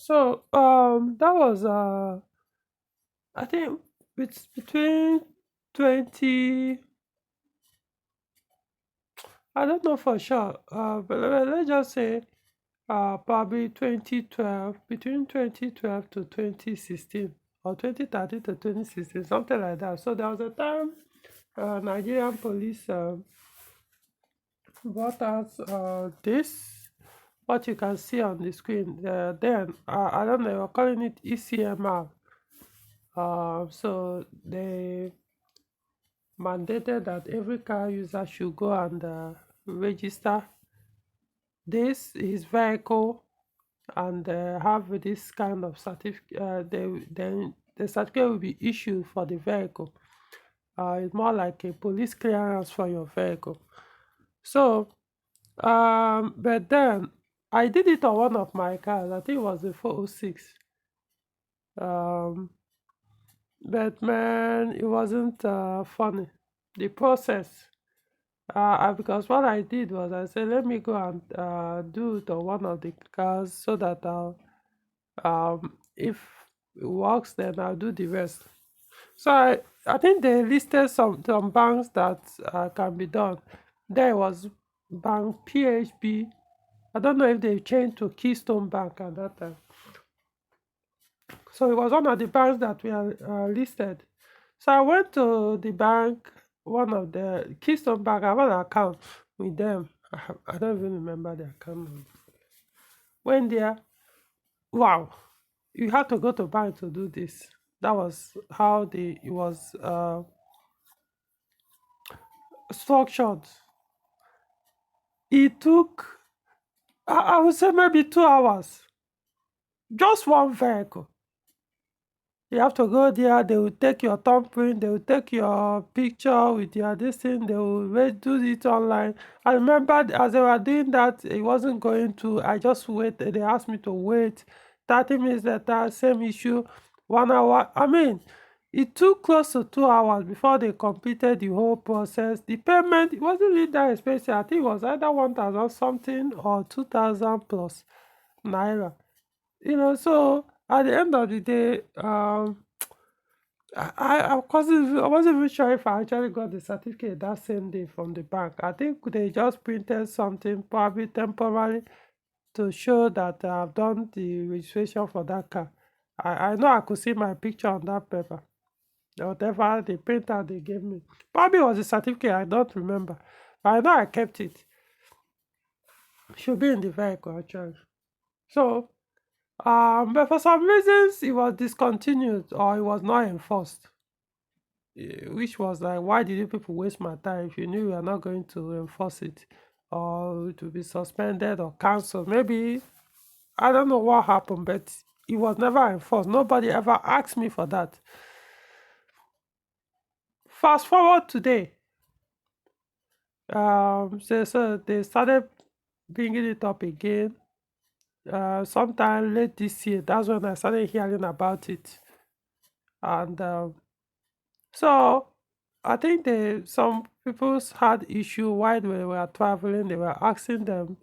So that was I think it's between 20. I don't know for sure. But let's just say probably 2012, between 2012 to 2016, or 2013 to 2016, something like that. So there was a time Nigerian police brought out this, what you can see on the screen. Then I don't know, they were calling it ECMR. So they mandated that every car user should go and register this his vehicle and have this kind of certificate. Then the certificate will be issued for the vehicle. It's more like a police clearance for your vehicle. So, but then I did it on one of my cars. I think it was the 406. Um, but man, it wasn't funny. The process. Because what I did was I said, let me go and do it on one of the cars so that if it works, then I'll do the rest. So I think they listed some banks that can be done. There was Bank PHB. I don't know if they changed to Keystone Bank at that time. So it was one of the banks that were listed. So I went to the bank, one of the Keystone Bank. I have an account with them. I don't even remember the account number. Went there. Wow, you had to go to bank to do this. That was how it was structured. It took, I would say, maybe 2 hours. Just one vehicle. You have to go there, they will take your thumbprint, they will take your picture with your this thing, they will do it online. I remember as they were doing that, it wasn't going to, I just waited. They asked me to wait 30 minutes later, same issue, 1 hour. I mean, it took close to 2 hours before they completed the whole process. The payment, it wasn't really that expensive. I think it was either 1,000 something or 2,000 plus naira. So at the end of the day, I wasn't even sure if I actually got the certificate that same day from the bank. I think they just printed something probably temporarily to show that I've done the registration for that car. I know I could see my picture on that paper, whatever the printer they gave me. Probably was a certificate, I don't remember. But I know I kept it. Should be in the vehicle actually. So but for some reasons it was discontinued or it was not enforced. Which was like, why did you people waste my time if you knew you are not going to enforce it, or it will be suspended or cancelled? Maybe, I don't know what happened, but it was never enforced. Nobody ever asked me for that. Fast forward today, so they started bringing it up again. Sometime late this year, that's when I started hearing about it, and so I think some people had issue while they were traveling. They were asking them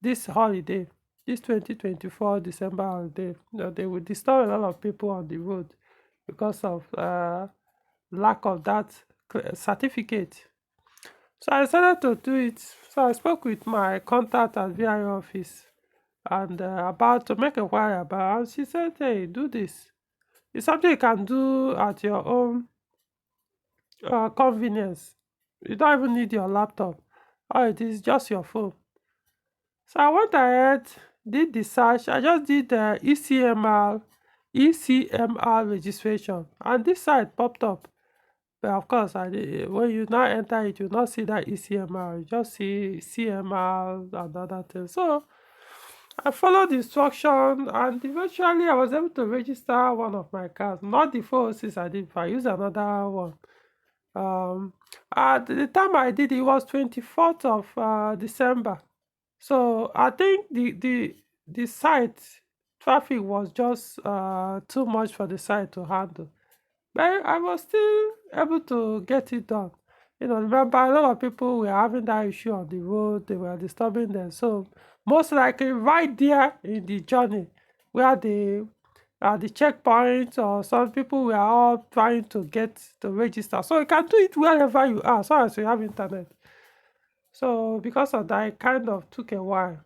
this holiday, this 2024 December holiday, they would disturb a lot of people on the road because of lack of that certificate. So I decided to do it. So I spoke with my contact at VI office and about to make a inquiry about, and she said, "Hey, do this. It's something you can do at your own convenience. You don't even need your laptop. All it is just your phone." So I went ahead, did the search. I just did the ECMR registration, and this site popped up. But of course, when you now enter it, you not see that ECMR. You just see CMR and other things. So I followed the instruction, and eventually I was able to register one of my cars. Not the 406 I did, but I used another one. Um, at the time I did it was 24th of December. So I think the site traffic was just too much for the site to handle. But I was still able to get it done. Remember, a lot of people were having that issue on the road, they were disturbing them. So most likely right there in the journey where the checkpoint, or some people were all trying to get to register. So you can do it wherever you are, as long as you have internet. So because of that, it kind of took a while.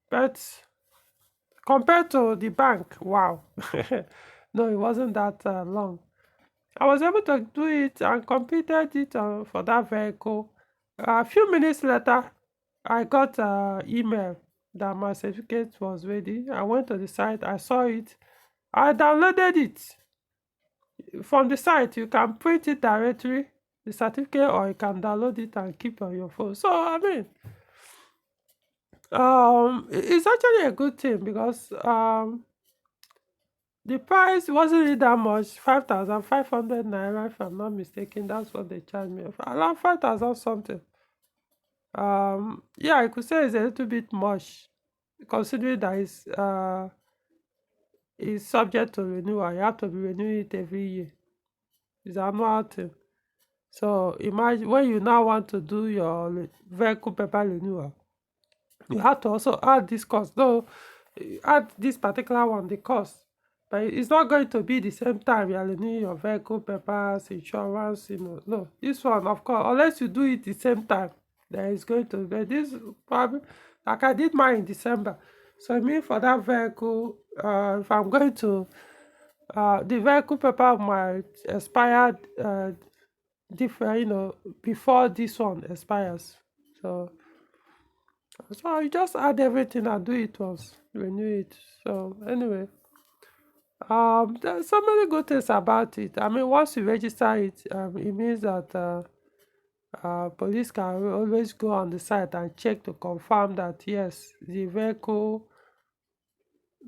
But compared to the bank, wow. No, it wasn't that long. I was able to do it and completed it for that vehicle. A few minutes later, I got an email that my certificate was ready. I went to the site, I saw it, I downloaded it. From the site, you can print it directly, the certificate, or you can download it and keep on your phone. So, I mean, it's actually a good thing because the price wasn't really that much, 5,500 naira, if I'm not mistaken. That's what they charged me, around 5,000 something. Yeah, I could say it's a little bit much, considering that it's subject to renewal. You have to be renewing it every year. It's annual thing. So imagine when you now want to do your vehicle paper renewal, you have to also add this cost. Though add this particular one, the cost, but it's not going to be the same time you are renewing your vehicle papers, insurance. No, this one, of course, unless you do it the same time, then it's going to be this. Probably like I did mine in December. So I mean, for that vehicle, if I'm going to the vehicle paper might expire different, before this one expires. So you just add everything and do it once, renew it. So anyway, there's so many good things about it. I mean, once you register it, it means that police can always go on the site and check to confirm that yes, the vehicle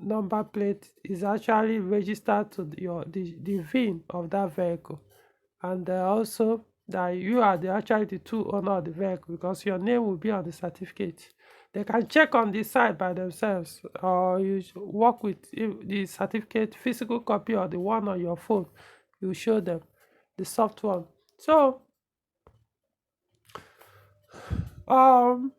number plate is actually registered to the VIN of that vehicle, and also that you are actually the true owner of the vehicle, because your name will be on the certificate. They can check on the site by themselves, or you work with the certificate, physical copy, or the one on your phone. You show them the soft one. So um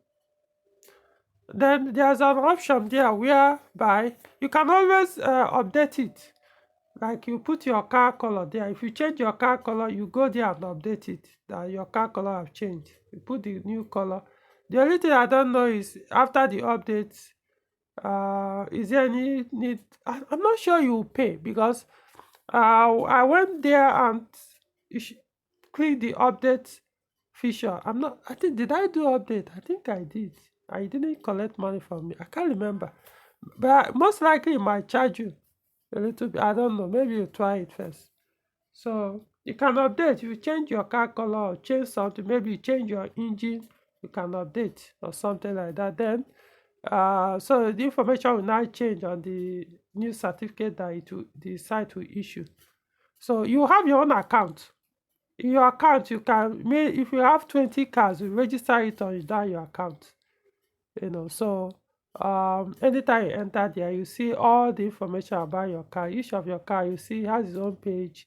then there's an option there whereby you can always update it. Like you put your car color there. If you change your car color, you go there and update it that your car color have changed. You put the new color. The only thing I don't know is after the update, is there any need? I'm not sure you will pay, because I went there and you click the update feature. I'm not. I think, did I do update? I think I did. I didn't collect money from me. I can't remember, but most likely it might charge you a little bit. I don't know. Maybe you try it first. So you can update. You change your car color or change something. Maybe you change your engine. You can update or something like that. Then, so the information will now change on the new certificate that the site will issue. So you have your own account. In your account, you can make, if you have 20 cars, you register it on that your account. So anytime you enter there, you see all the information about your car. Each of your car, you see, has its own page,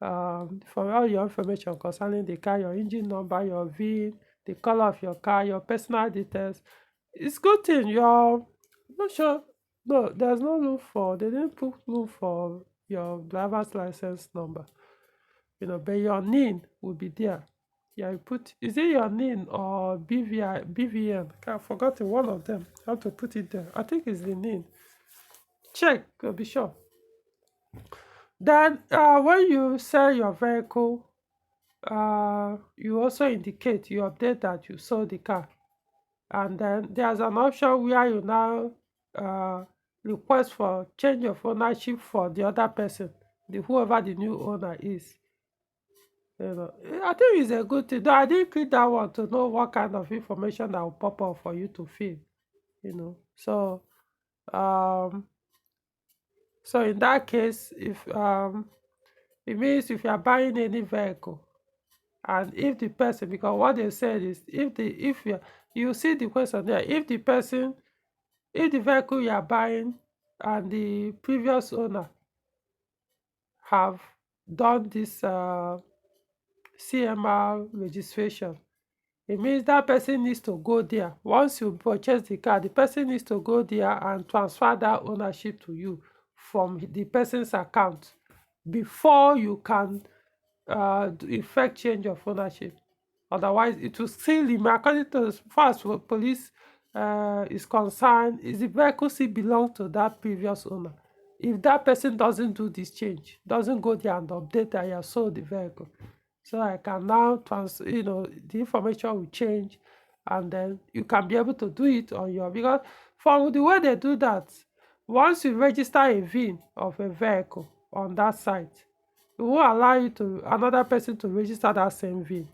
for all your information concerning the car, your engine number, your VIN, the color of your car, your personal details. It's good thing. You're not sure. No, there's no room for, they didn't put room for your driver's license number. But your NIN will be there. Yeah, you put, is it your NIN or BVN? I've forgotten one of them. How to put it there. I think it's the NIN. Check, be sure. Then when you sell your vehicle, you also indicate, you update that you sold the car. And then there's an option where you now request for change of ownership for the other person, whoever the new owner is. I think it's a good thing. Though I didn't click that one to know what kind of information that will pop up for you to fill. So um so in that case, if it means if you are buying any vehicle, and if the person, because what they said is, if you see the question there, if the vehicle you are buying and the previous owner have done this CMR registration, It means that person needs to go there. Once you purchase the car, the person needs to go there and transfer that ownership to you from the person's account before you can effect change of ownership. Otherwise, it will still remain, according to as far as police is concerned, is the vehicle still belong to that previous owner. If that person doesn't do this change, doesn't go there and update that you have sold the vehicle, so I can now the information will change, and then you can be able to do it on your, because from the way they do that, once you register a VIN of a vehicle on that site, it won't allow you to another person to register that same VIN.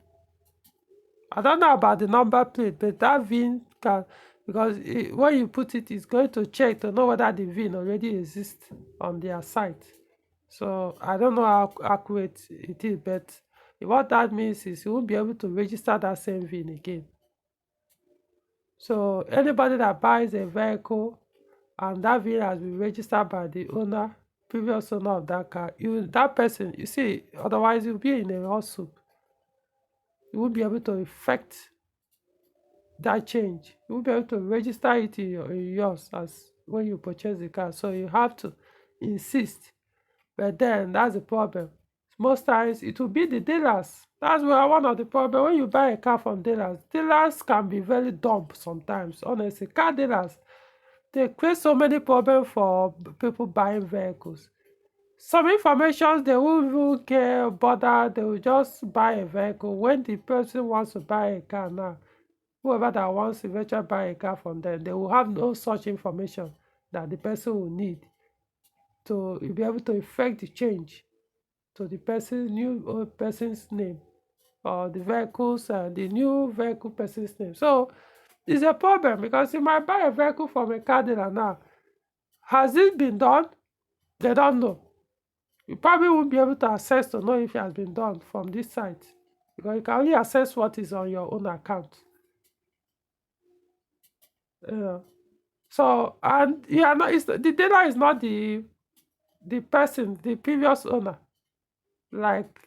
I don't know about the number plate, but that VIN can, because when you put it, it's going to check to know whether the VIN already exists on their site. So I don't know how accurate it is, but what that means is you won't be able to register that same VIN again. So anybody that buys a vehicle and that VIN has been registered by the owner, previous owner of that car, that person, you see, otherwise you'll be in a lawsuit. You won't be able to effect that change. You won't be able to register it in yours as when you purchase the car. So you have to insist. But then that's the problem. Most times it will be the dealers. That's where one of the problems. When you buy a car from dealers can be very dumb sometimes. Honestly, car dealers, they create so many problems for people buying vehicles. Some information they won't even care, bother, they will just buy a vehicle. When the person wants to buy a car now, whoever that wants to eventually buy a car from them, they will have no such information that the person will need to be able to effect the change to the new person's name, or the new vehicle person's name. So it's a problem, because you might buy a vehicle from a car dealer now. Has it been done? They don't know. You probably won't be able to access to know if it has been done from this site, because you can only access what is on your own account. Yeah. So, and yeah, no, the data is not the person, the previous owner. Like,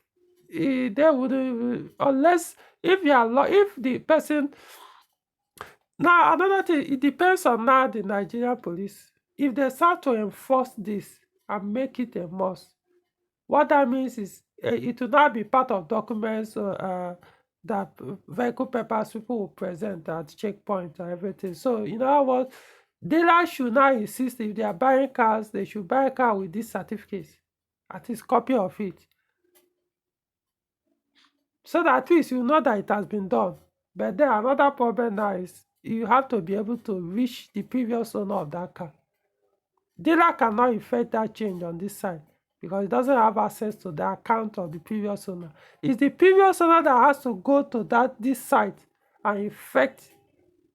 they wouldn't, unless if you are if the person. Now another thing, it depends on now the Nigerian police. If they start to enforce this and make it a must, what that means is it will now be part of documents that vehicle papers people will present at checkpoint and everything. So you know what? Dealers should now insist, if they are buying cars, they should buy a car with this certificate, at least copy of it, so that at least you know that it has been done. But then another problem now is you have to be able to reach the previous owner of that car. Dealer cannot effect that change on this side because it doesn't have access to the account of the previous owner. It's the previous owner that has to go to this site and effect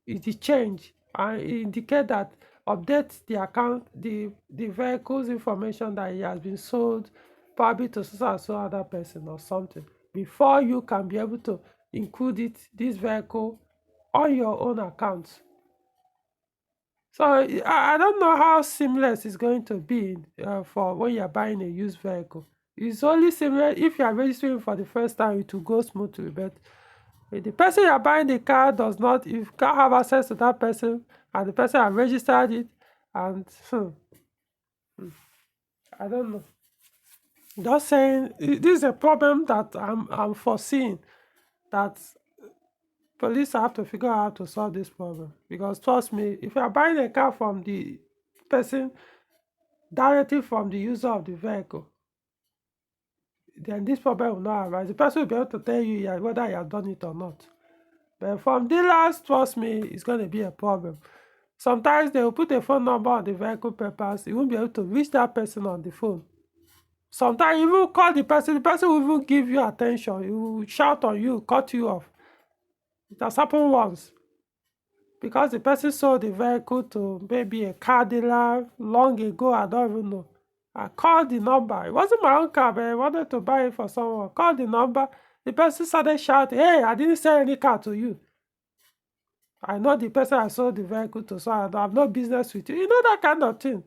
the change and indicate that, update the account, the vehicle's information that it has been sold probably to so and so other person or something, before you can be able to include this vehicle on your own account. So I don't know how seamless it's going to be for when you're buying a used vehicle. It's only seamless if you are registering for the first time, it will go smoothly. But if the person you're buying the car does not, if you can't have access to that person and the person has registered it, and I don't know. Just saying, this is a problem that I'm foreseeing, that police have to figure out how to solve this problem. Because trust me, if you are buying a car from the person directly from the user of the vehicle, then this problem will not arise. The person will be able to tell you whether he has done it or not. But from dealers, trust me, it's going to be a problem. Sometimes they will put a phone number on the vehicle papers. You won't be able to reach that person on the phone. Sometimes you will call the person will even give you attention. He will shout on you, cut you off. It has happened once, because the person sold the vehicle to maybe a car dealer long ago. I don't even know. I called the number. It wasn't my own car, but I wanted to buy it for someone. Called the number. The person started shouting, "Hey, I didn't sell any car to you. I know the person I sold the vehicle to, so I have no business with you." You know, that kind of thing.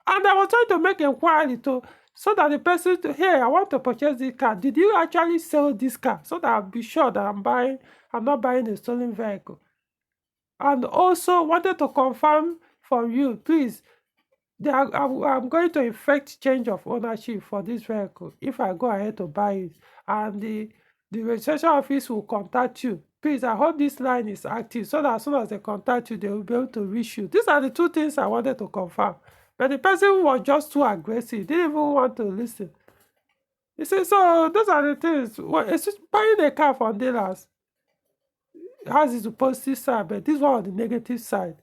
And I was trying to make inquiry to so that the person to, hey, I want to purchase this car. Did you actually sell this car? So that I'll be sure that I'm not buying a stolen vehicle. And also wanted to confirm from you, please, I'm going to effect change of ownership for this vehicle if I go ahead to buy it. And the registration office will contact you. Please, I hope this line is active so that as soon as they contact you, they will be able to reach you. These are the two things I wanted to confirm. But the person was just too aggressive, didn't even want to listen. You see, so those are the things. Well, it's just buying a car from dealers has its positive side, but this one on the negative side.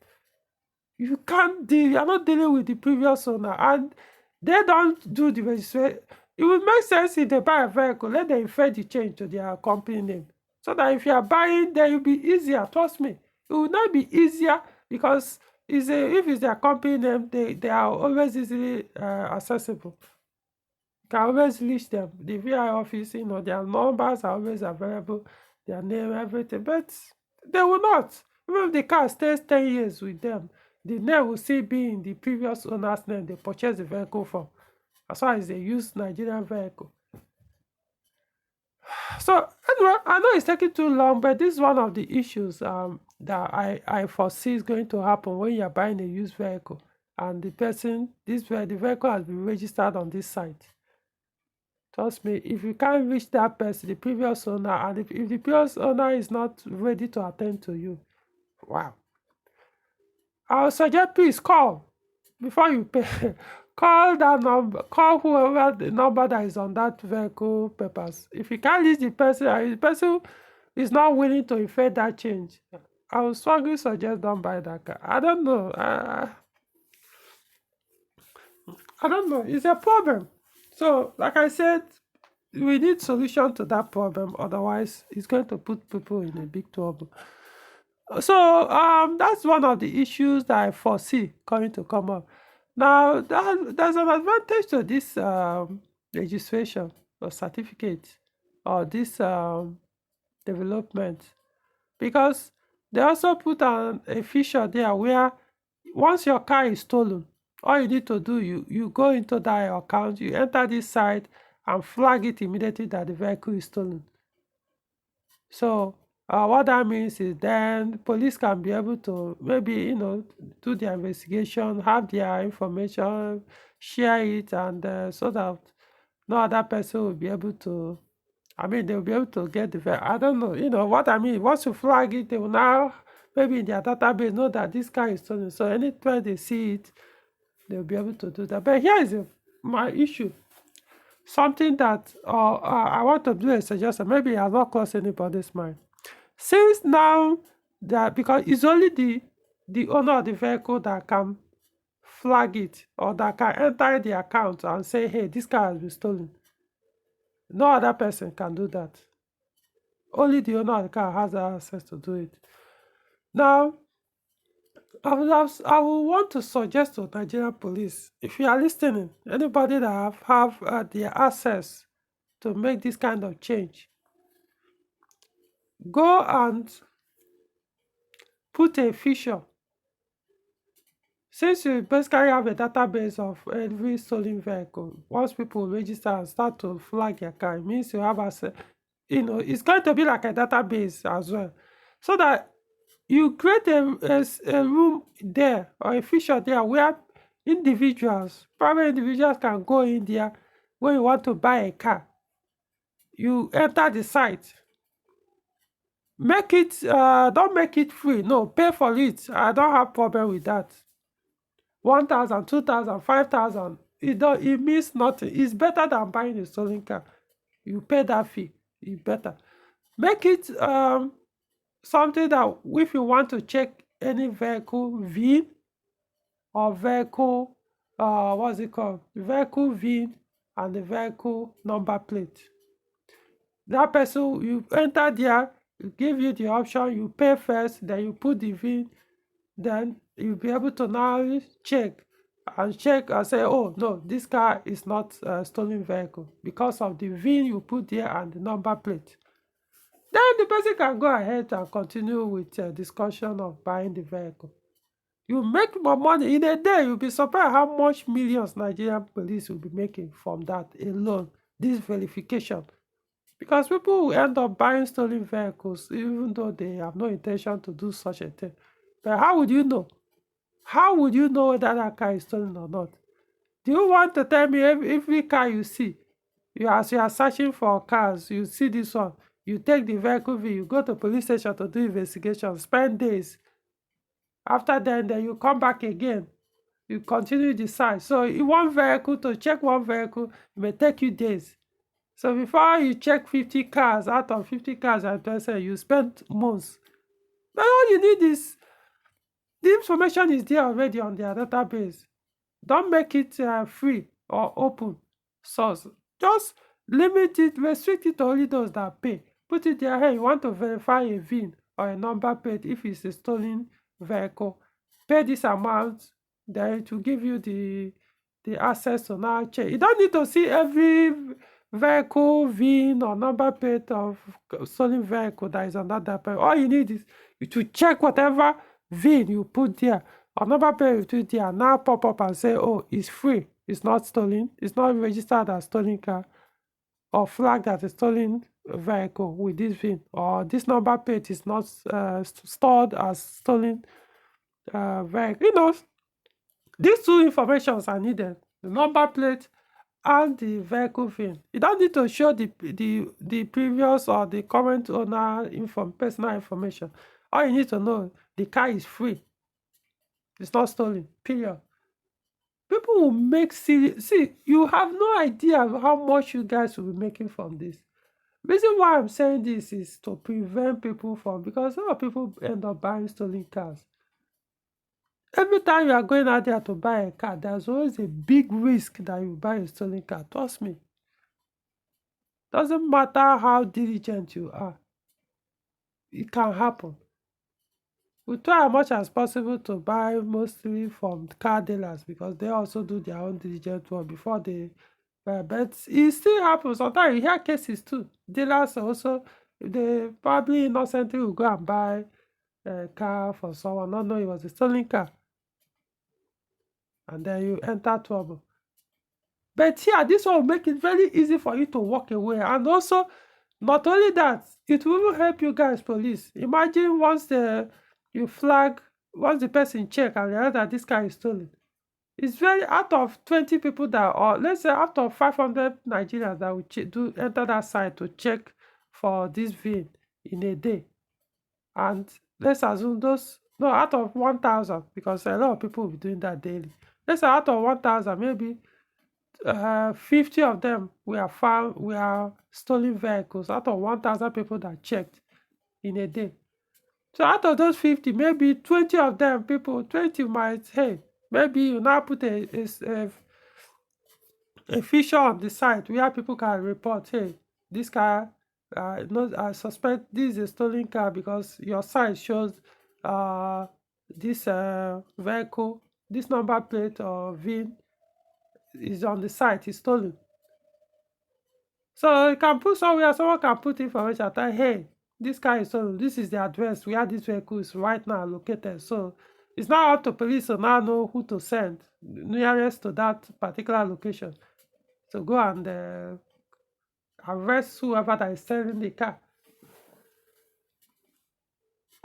You can't deal, you're not dealing with the previous owner, and they don't do the registration. It would make sense if they buy a vehicle, let them effect the change to their company name. So that if you are buying, then it'll be easier. Trust me. It will not be easier because if it's their company name, they are always easily accessible. You can always reach them. The VI office, their numbers are always available, their name, everything. But they will not. Even if the car stays 10 years with them, the name will still be in the previous owner's name they purchased the vehicle from, as far as they use Nigerian vehicle. So anyway, I know it's taking too long, but this is one of the issues that I foresee is going to happen when you're buying a used vehicle and the vehicle has been registered on this site. Trust me, if you can't reach that person, the previous owner, and if the previous owner is not ready to attend to you, wow. I would suggest please call before you pay. Call that number, call whoever the number that is on that vehicle papers. If you can't reach the person and the person is not willing to effect that change, I would strongly suggest don't buy that car. I don't know. I don't know. It's a problem. So, like I said, we need solution to that problem. Otherwise, it's going to put people in a big trouble. So, that's one of the issues that I foresee coming to come up. Now, there's an advantage to this registration or certificate or this development, because they also put a feature there where once your car is stolen, all you need to do, you go into that account, you enter this site and flag it immediately that the vehicle is stolen. So what that means is then police can be able to maybe do their investigation, have their information, share it, and so that no other person will be able to. I mean, they'll be able to get the vehicle. I don't know, what I mean. Once you flag it, they will now maybe in their database know that this car is stolen. So anytime they see it, they'll be able to do that. But here is my issue. Something that I want to do a suggestion. Maybe it has not crossed anybody's mind. Since now that because it's only the owner of the vehicle that can flag it or that can enter the account and say, hey, this car has been stolen. No other person can do that. Only the owner of the car has access to do it. Now, I would want to suggest to Nigerian police, if you are listening, anybody that have the access to make this kind of change, go and put a feature. Since you basically have a database of every stolen vehicle, once people register and start to flag your car, it means you have access. It's going to be like a database as well. So that you create a room there or a feature there where private individuals can go in there when you want to buy a car. You enter the site. Make it, don't make it free. No, pay for it. I don't have problem with that. 1,000, 2,000, 5,000. It means nothing. It's better than buying a stolen car. You pay that fee. It's better. Make it something that if you want to check any vehicle VIN or vehicle, what's it called? Vehicle VIN and the vehicle number plate. That person, you enter there, it give you the option, you pay first, then you put the VIN, then you'll be able to now check and say, oh no, this car is not a stolen vehicle because of the VIN you put there and the number plate. Then the person can go ahead and continue with discussion of buying the vehicle. You make more money in a day. You'll be surprised how much millions Nigerian police will be making from that alone. This verification. Because people will end up buying stolen vehicles even though they have no intention to do such a thing. But how would you know? How would you know whether that car is stolen or not? Do you want to tell me every car you see, as you are searching for cars, you see this one, you take the vehicle view, you go to police station to do investigation, spend days. After then you come back again, you continue the search. So in one vehicle, to check one vehicle, it may take you days. So before you check 50 cars, out of 50 cars at present, you spend months. But all you need is the information is there already on their database. Don't make it free or open source. Just limit it, restrict it to only those that pay. Put it there, hey, you want to verify a VIN or a number plate if it's a stolen vehicle. Pay this amount, then it will give you the access to now check. You don't need to see every vehicle VIN or number plate of stolen vehicle that is on that database. All you need is to check whatever VIN you put there or number plate you put there, now pop up and say, oh, it's free, it's not stolen, it's not registered as stolen car, or flag that a stolen vehicle with this VIN, or this number plate is not stored as stolen vehicle. These two informations are needed: the number plate and the vehicle VIN. You don't need to show the previous or the current owner personal information. All you need to know, the car is free, it's not stolen, period. People will make serious. See, you have no idea how much you guys will be making from this. Reason why I'm saying this is to prevent people from, because a lot of people end up buying stolen cars. Every time you are going out there to buy a car, there's always a big risk that you buy a stolen car. Trust me. Doesn't matter how diligent you are, it can happen. We try as much as possible to buy mostly from car dealers because they also do their own diligent work before they buy. But it still happens. Sometimes you hear cases too. Dealers also, they probably innocently will go and buy a car for someone, not knowing it was a stolen car. And then you enter trouble. But here, this one will make it very easy for you to walk away. And also, not only that, it will even help you guys, police. Imagine once you flag, once the person check and realize that this car is stolen. It's very, out of 20 people that, or let's say out of 500 Nigerians that will enter that site to check for this VIN in a day. And let's assume those, no, out of 1,000, because a lot of people will be doing that daily. Let's say out of 1,000, maybe 50 of them were stolen vehicles out of 1,000 people that checked in a day. So out of those 50, maybe 20 of them, 20 might, hey, maybe you now put a feature on the site where people can report, hey, this car, I suspect this is a stolen car because your site shows this vehicle, this number plate or VIN is on the site, is stolen. So you can put somewhere, someone can put information that, hey, this car is stolen, this is the address where this vehicle is right now located. So it's now up to police to now know who to send nearest to that particular location to go and arrest whoever that is selling the car.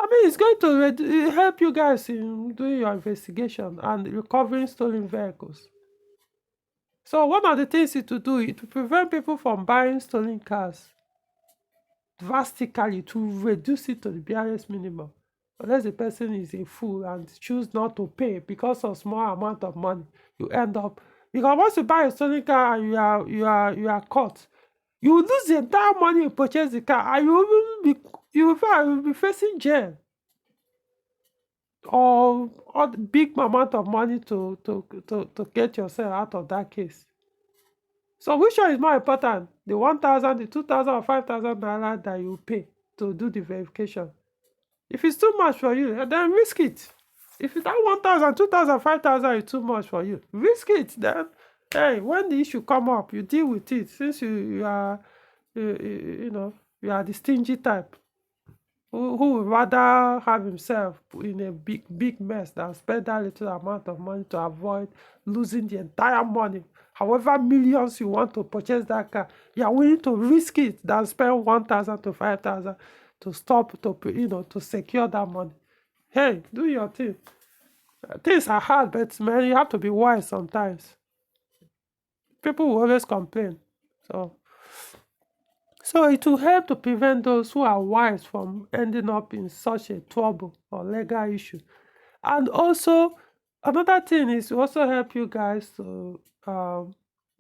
I mean, it's going to help you guys in doing your investigation and recovering stolen vehicles. So one of the things to do is to prevent people from buying stolen cars drastically, to reduce it to the barest minimum. Unless the person is a fool and choose not to pay because of small amount of money, you end up, because once you buy a stolen car and you are caught, you will lose the entire money you purchase the car, and you will be facing jail or big amount of money to get yourself out of that case. So which one is more important? The 1,000, the 2,000 or 5,000 naira that you pay to do the verification. If it's too much for you, then risk it. If that 1,000, 2,000, 5,000 is too much for you, risk it. Then, hey, when the issue come up, you deal with it. Since you are the stingy type. who would rather have himself in a big mess than spend that little amount of money to avoid losing the entire money. However millions you want to purchase that car, you are willing to risk it than spend 1,000 to 5,000 to stop to secure that money. Hey, do your thing. Things are hard, but man, you have to be wise sometimes. People will always complain. So it will help to prevent those who are wise from ending up in such a trouble or legal issue. And also, another thing is to also help you guys to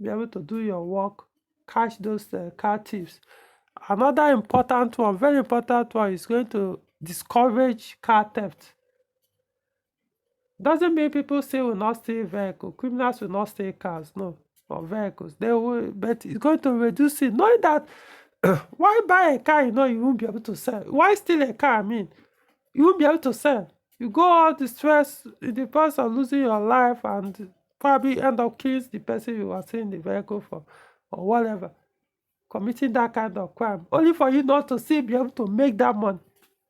be able to do your work, catch those car thieves. Another important one, very important one, is going to discourage car theft. Doesn't mean people still will not steal vehicles. Criminals will not steal cars, no, or vehicles. They will, but it's going to reduce it. Knowing that, why buy a car you won't be able to sell? Why steal a car? I mean, you won't be able to sell. You go all the stress in the process of losing your life and probably end up killing the person you are selling the vehicle for, or whatever, committing that kind of crime, only for you not to still be able to make that money.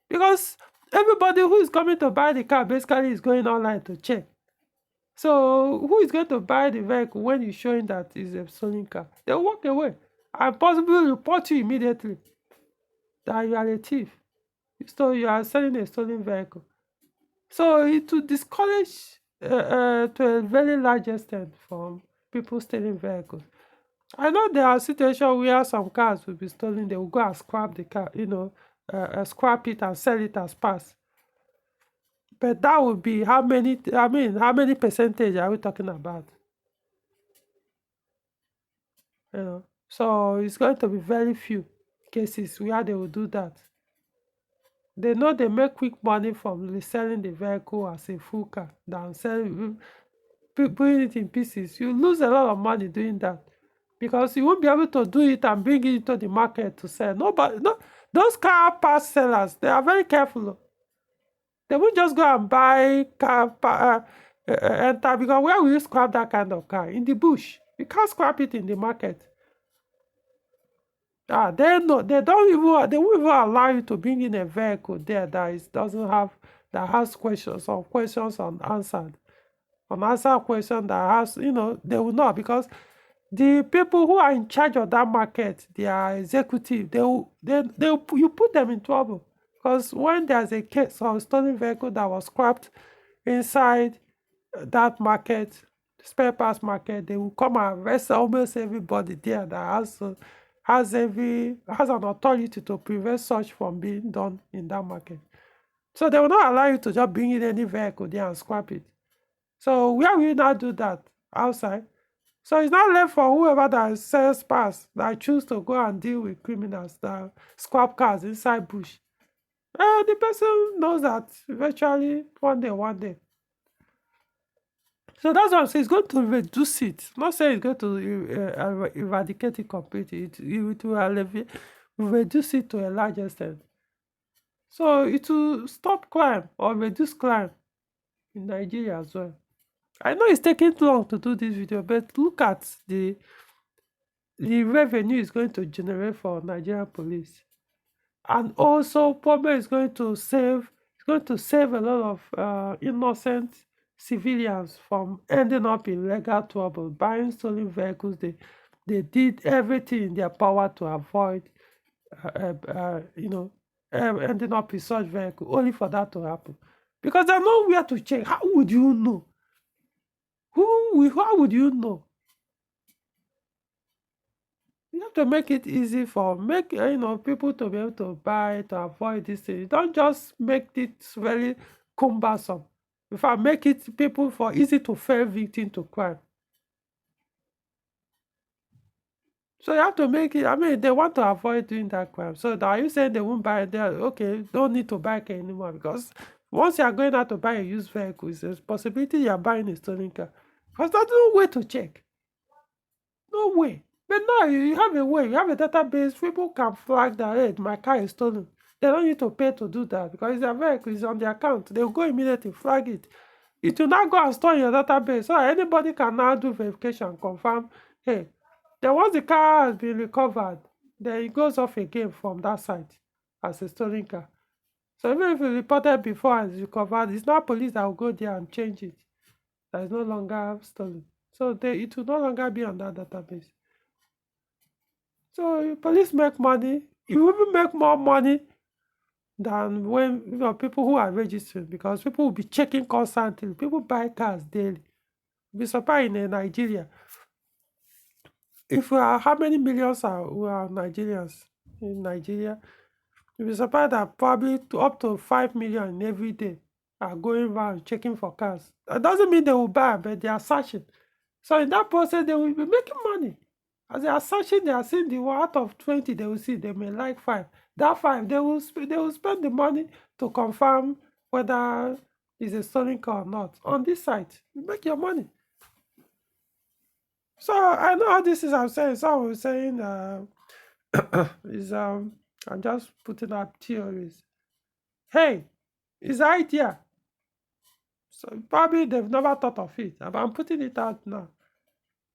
Because everybody who is coming to buy the car basically is going online to check. So who is going to buy the vehicle when you're showing that it's a stolen car? They'll walk away and possibly report you immediately that you are a thief. So you are selling a stolen vehicle. So it will discourage to a very large extent from people stealing vehicles. I know there are situations where some cars will be stolen. They will go and scrap the car, scrap it and sell it as parts. But that would be how many? I mean, how many percentage are we talking about? So it's going to be very few cases where they will do that. They know they make quick money from reselling the vehicle as a full car than selling, putting it in pieces. You lose a lot of money doing that because you won't be able to do it and bring it into the market to sell. Nobody, no, those car parts sellers, they are very careful. They won't just go and buy car, enter, because where will you scrap that kind of car? In the bush. You can't scrap it in the market. They won't even allow you to bring in a vehicle there that that has questions or questions unanswered. Unanswered question that has, they will not, because the people who are in charge of that market, they are executive, you put them in trouble. Because when there's a case of stolen vehicle that was scrapped inside that market, spare parts market, they will come and arrest almost everybody there that has an authority to prevent such from being done in that market. So they will not allow you to just bring in any vehicle there and scrap it. So where will you not do that? Outside. So it's not left for whoever that sells parts that choose to go and deal with criminals that scrap cars inside bush. The person knows that eventually one day. So that's what I'm saying. It's going to reduce it. I'm not saying it's going to eradicate it completely. It will reduce it to a large extent. So it will stop crime or reduce crime in Nigeria as well. I know it's taking too long to do this video, but look at the revenue it's going to generate for Nigerian police. And also, probably it's going to save a lot of innocent civilians from ending up in legal trouble, buying stolen vehicles. They did everything in their power to avoid, ending up in such vehicle, only for that to happen. Because there's nowhere to check. How would you know? How would you know? You have to make it easy for people to be able to buy, to avoid this thing. Don't just make it very cumbersome. In fact, make it people for easy to fall victim to crime. So you have to make it. I mean, they want to avoid doing that crime. So are you saying they won't buy it? Okay, don't need to buy car anymore, because once you are going out to buy a used vehicle, it's a possibility you are buying a stolen car. Because there's no way to check. No way. But now you have a way, you have a database, people can flag that, hey, my car is stolen. They don't need to pay to do that because it's their vehicle, it's on their account. They'll go immediately, flag it. It will not go and store in your database. So anybody can now do verification, confirm, hey, then once the car has been recovered, then it goes off again from that site as a stolen car. So even if you reported before and it's recovered, it's not police that will go there and change it. That is no longer stolen. So it will no longer be on that database. So police make money. You even make more money than when people who are registering, because people will be checking constantly. People buy cars daily. You'll be surprised in Nigeria. If we are how many millions are we are Nigerians in Nigeria, you'll be surprised that probably up to 5 million every day are going around checking for cars. That doesn't mean they will buy, but they are searching. So in that process, they will be making money. As they are searching, they are seeing the one out of 20 they will see, they may like five. That five, they will spend the money to confirm whether it's a stolen car or not. On this site, you make your money. So I know how this is. I'm saying. So I'm saying is I'm just putting up theories. Hey, it's an idea. So probably they've never thought of it. But I'm putting it out now.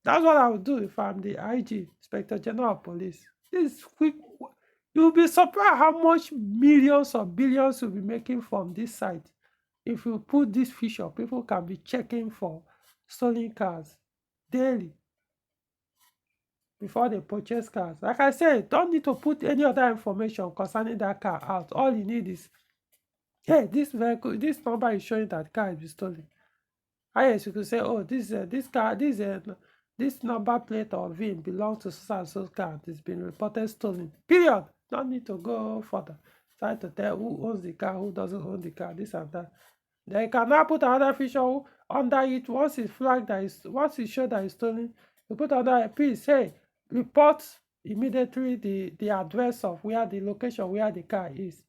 That's what I would do if I'm the IG, Inspector General of Police. This quick, you'll be surprised how much millions or billions you'll be making from this site. If you put this feature, people can be checking for stolen cars daily before they purchase cars. Like I said, don't need to put any other information concerning that car out. All you need is, hey, this vehicle, this number is showing that car is stolen. Yes, you could say, oh, this car, this number plate or VIN belongs to so and so car. It's been reported stolen. Period. Don't need to go further. Try to tell who owns the car, who doesn't own the car, this and that. Then you can now put another feature under it. Once it's flagged that is, once it's shown that it's stolen, you put another piece. Hey, report immediately the address of where the location where the car is.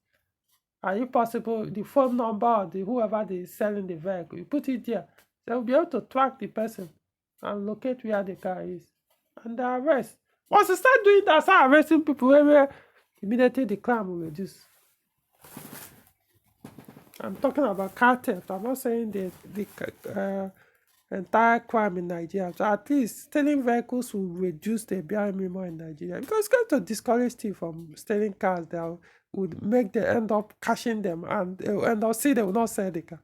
And if possible, the phone number of the whoever is selling the vehicle, you put it there. They will be able to track the person and locate where the car is. And the arrest. Once you start doing that, start arresting people where immediately the crime will reduce. I'm talking about car theft. I'm not saying the entire crime in Nigeria. So at least stealing vehicles will reduce the BRM more in Nigeria, because it's going to discourage thief from stealing cars that would make them end up cashing them, and they will end up see they will not sell the car.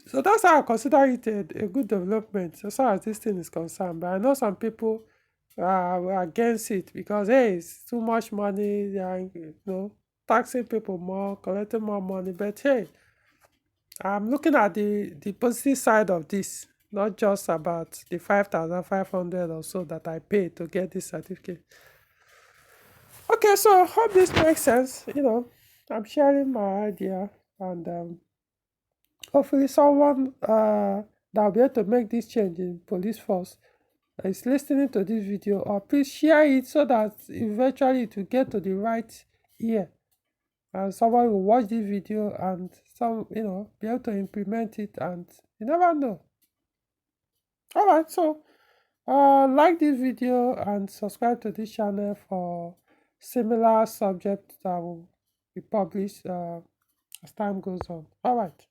So that's how I consider it a good development as far as this thing is concerned. But I know some people are against it because, hey, it's too much money. They are, taxing people more, collecting more money. But hey, I'm looking at the positive side of this, not just about the 5,500 or so that I paid to get this certificate. Okay, so hope this makes sense. I'm sharing my idea, and hopefully someone that will be able to make this change in police force is listening to this video, or please share it so that eventually it will get to the right ear, and someone will watch this video and be able to implement it, and you never know. All right, so like this video and subscribe to this channel for similar subjects that will be published as time goes on. All right.